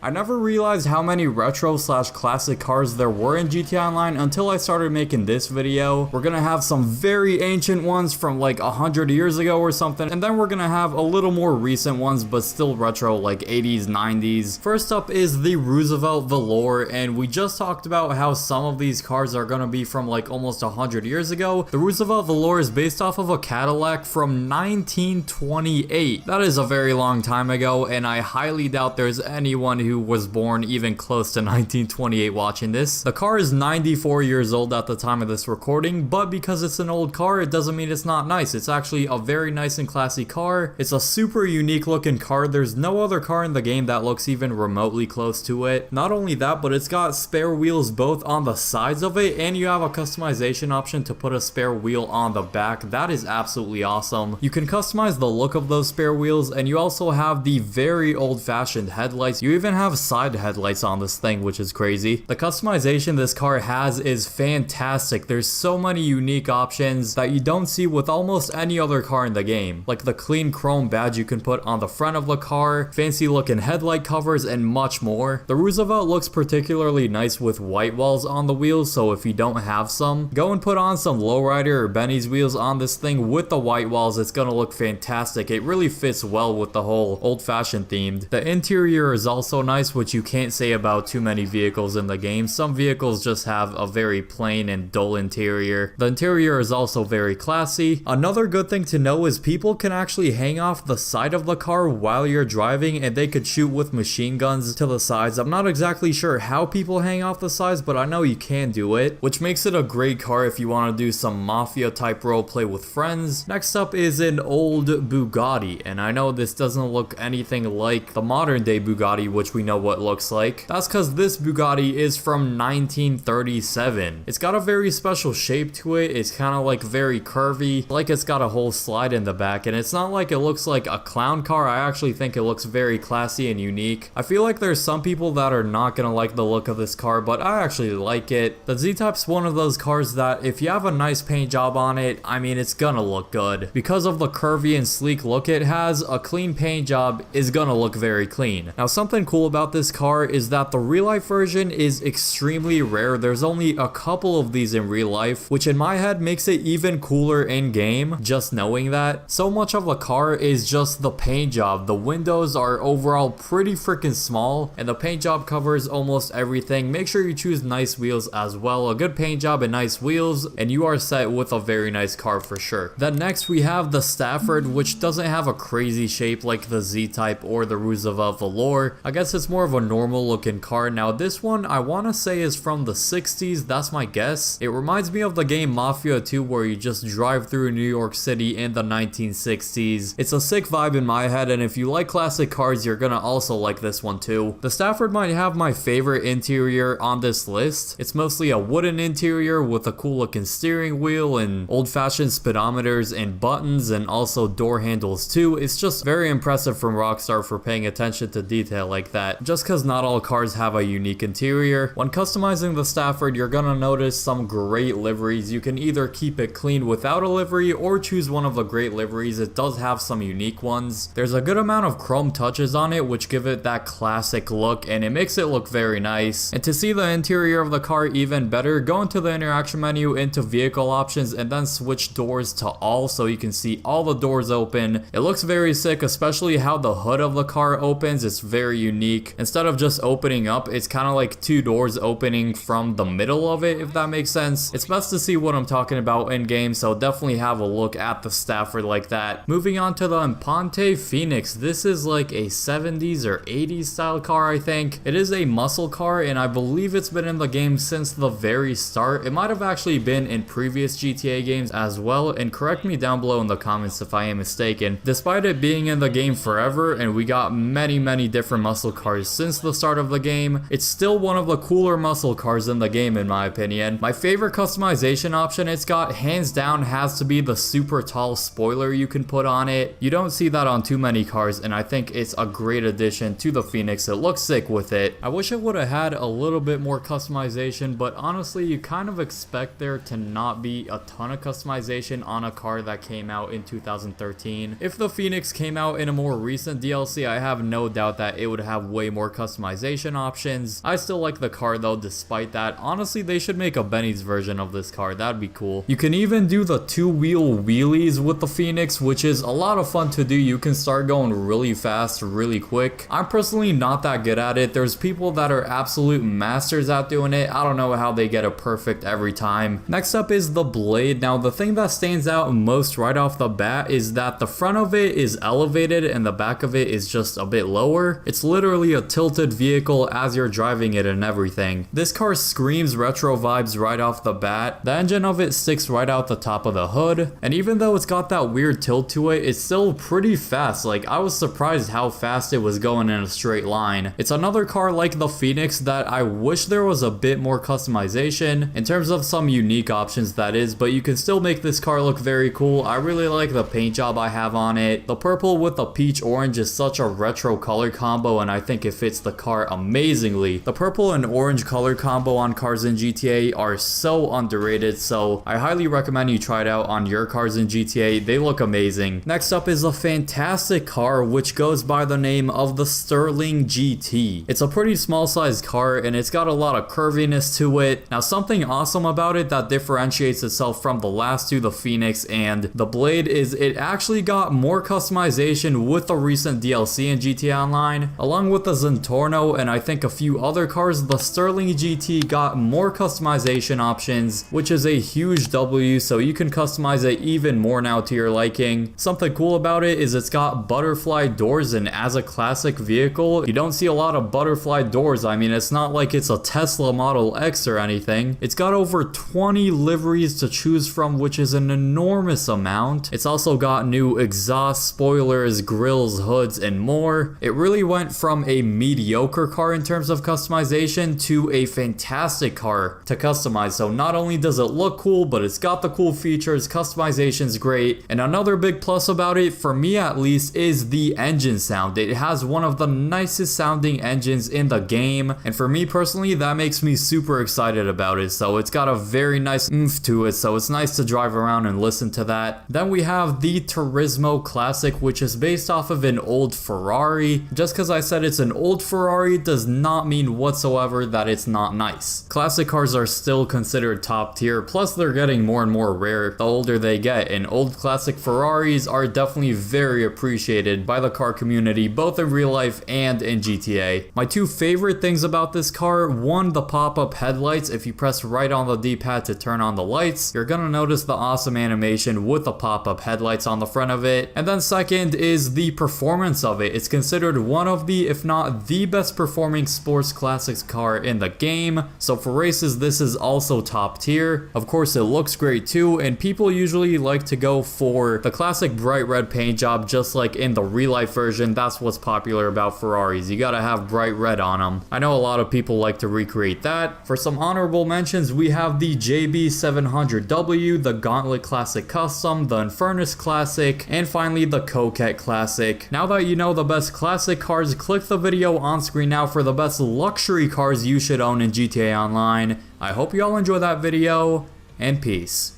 I never realized how many retro slash classic cars there were in GTA Online until I started making this video. We're gonna have some very ancient ones from like 100 years ago or something, and then we're gonna have a little more recent ones but still retro, like 80s, 90s. First up is the Roosevelt Velour, and we just talked about how some of these cars are gonna be from like almost 100 years ago. The Roosevelt Velour is based off of a Cadillac from 1928. That is a very long time ago, and I highly doubt there's anyone who was born even close to 1928 watching this. The car is 94 years old at the time of this recording, but because it's an old car, it doesn't mean it's not nice. It's actually a very nice and classy car. It's a super unique looking car. There's no other car in the game that looks even remotely close to it. Not only that, but it's got spare wheels both on the sides of it, and you have a customization option to put a spare wheel on the back. That is absolutely awesome. You can customize the look of those spare wheels, and you also have the very old-fashioned headlights. You even have side headlights on this thing, which is crazy. The customization this car has is fantastic. There's so many unique options that you don't see with almost any other car in the game, like the clean chrome badge you can put on the front of the car, fancy looking headlight covers, and much more. The Roosevelt looks particularly nice with white walls on the wheels, so if you don't have some, go and put on some Lowrider or Benny's wheels on this thing with the white walls. It's gonna look fantastic. It really fits well with the whole old-fashioned themed. The interior is also nice, which you can't say about too many vehicles in the game. Some vehicles just have a very plain and dull interior. The interior is also very classy. Another good thing to know is people can actually hang off the side of the car while you're driving, and they could shoot with machine guns to the sides. I'm not exactly sure how people hang off the sides, but I know you can do it, which makes it a great car if you want to do some mafia type roleplay with friends. Next up is an old Bugatti, and I know this doesn't look anything like the modern day Bugatti, which we know what looks like. That's because this Bugatti is from 1937. It's got a very special shape to it. It's kind of like very curvy, like it's got a whole slide in the back, and it's not like it looks like a clown car. I actually think it looks very classy and unique. I feel like there's some people that are not gonna like the look of this car, but I actually like it. The Z-Type's one of those cars that if you have a nice paint job on it, I mean, it's gonna look good. Because of the curvy and sleek look it has, a clean paint job is gonna look very clean. Now, something cool about this car is that the real life version is extremely rare. There's only a couple of these in real life, which in my head makes it even cooler in game, just knowing that. So much of the car is just the paint job. The windows are overall pretty freaking small, and the paint job covers almost everything. Make sure you choose nice wheels as well. A good paint job and nice wheels, and you are set with a very nice car for sure. Then next we have the Stafford, which doesn't have a crazy shape like the Z-Type or the Roosevelt Velour. I guess it's more of a normal looking car. Now this one I want to say is from the 60s, that's my guess. It reminds me of the game Mafia 2, where you just drive through New York City in the 1960s. It's a sick vibe in my head, and if you like classic cars, you're gonna also like this one too. The Stafford might have my favorite interior on this list. It's mostly a wooden interior with a cool looking steering wheel and old-fashioned speedometers and buttons, and also door handles too. It's just very impressive from Rockstar for paying attention to detail like that, just because not all cars have a unique interior. When customizing the Stafford, you're gonna notice some great liveries. You can either keep it clean without a livery or choose one of the great liveries. It does have some unique ones. There's a good amount of chrome touches on it, which give it that classic look, and it makes it look very nice. And to see the interior of the car even better, go into the interaction menu, into vehicle options, and then switch doors to all so you can see all the doors open. It looks very sick, especially how the hood of the car opens. It's very unique. Instead of just opening up, it's kind of like two doors opening from the middle of it, if that makes sense. It's best to see what I'm talking about in game, so definitely have a look at the Stafford like that. Moving on to the Imponte Phoenix. This is like a 70s or 80s style car, I think. It is a muscle car, and I believe it's been in the game since the very start. It might have actually been in previous GTA games as well, and correct me down below in the comments if I am mistaken. Despite it being in the game forever, and we got many different muscle cars since the start of the game, it's still one of the cooler muscle cars in the game in my opinion. My favorite customization option it's got, hands down, has to be the super tall spoiler you can put on it. You don't see that on too many cars, and I think it's a great addition to the Phoenix. It looks sick with it. I wish it would have had a little bit more customization, but honestly you kind of expect there to not be a ton of customization on a car that came out in 2013. If the Phoenix came out in a more recent DLC, I have no doubt that it would have way more customization options. I still like the car though despite that. Honestly, they should make a Benny's version of this car. That'd be cool. You can even do the 2-wheel wheelies with the Phoenix, which is a lot of fun to do. You can start going really fast, really quick. I'm personally not that good at it. There's people that are absolute masters at doing it. I don't know how they get it perfect every time. Next up is the Blade. Now, the thing that stands out most right off the bat is that the front of it is elevated and the back of it is just a bit lower. It's literally a tilted vehicle as you're driving it and everything. This car screams retro vibes right off the bat. The engine of it sticks right out the top of the hood, and even though it's got that weird tilt to it, it's still pretty fast. Like, I was surprised how fast it was going in a straight line. It's another car like the Phoenix that I wish there was a bit more customization in terms of some unique options, that is, but you can still make this car look very cool. I really like the paint job I have on it. The purple with the peach orange is such a retro color combo, and I think it fits the car amazingly. The purple and orange color combo on cars in GTA are so underrated, so I highly recommend you try it out on your cars in GTA. They look amazing. Next up is a fantastic car which goes by the name of the Sterling GT. It's a pretty small sized car and it's got a lot of curviness to it. Now, something awesome about it that differentiates itself from the last two, the Phoenix and the Blade, is it actually got more customization with the recent DLC in GTA Online. Along with the Zentorno and I think a few other cars, the Sterling GT got more customization options, which is a huge W, so you can customize it even more now to your liking. Something cool about it is it's got butterfly doors, and as a classic vehicle, you don't see a lot of butterfly doors. I mean, it's not like it's a Tesla Model X or anything. It's got over 20 liveries to choose from, which is an enormous amount. It's also got new exhaust, spoilers, grills, hoods, and more. It really went from a mediocre car in terms of customization to a fantastic car to customize. So not only does it look cool, but it's got the cool features, customization's great, and another big plus about it, for me at least, is the engine sound. It has one of the nicest sounding engines in the game, and for me personally, that makes me super excited about it. So it's got a very nice oomph to it, so it's nice to drive around and listen to that. Then we have the Turismo Classic, which is based off of an old Ferrari. Just because I said it's an old Ferrari does not mean whatsoever that it's not nice. Classic cars are still considered top tier, plus they're getting more and more rare the older they get, and old classic Ferraris are definitely very appreciated by the car community, both in real life and in GTA. My two favorite things about this car: one, the pop-up headlights. If you press right on the D-pad to turn on the lights, you're gonna notice the awesome animation with the pop-up headlights on the front of it. And then second is the performance of it. It's considered one of the, if not the best performing sports classics car in the game, so for races this is also top tier. Of course, it looks great too, and people usually like to go for the classic bright red paint job, just like in the real life version. That's what's popular about Ferraris. You gotta have bright red on them. I know a lot of people like to recreate that. For some honorable mentions, we have the JB700W, the Gauntlet Classic Custom, the Infernus Classic, and finally the Coquette Classic. Now that you know the best classic cars, click the video on screen now for the best luxury cars you should own in GTA Online. I hope you all enjoy that video, and peace.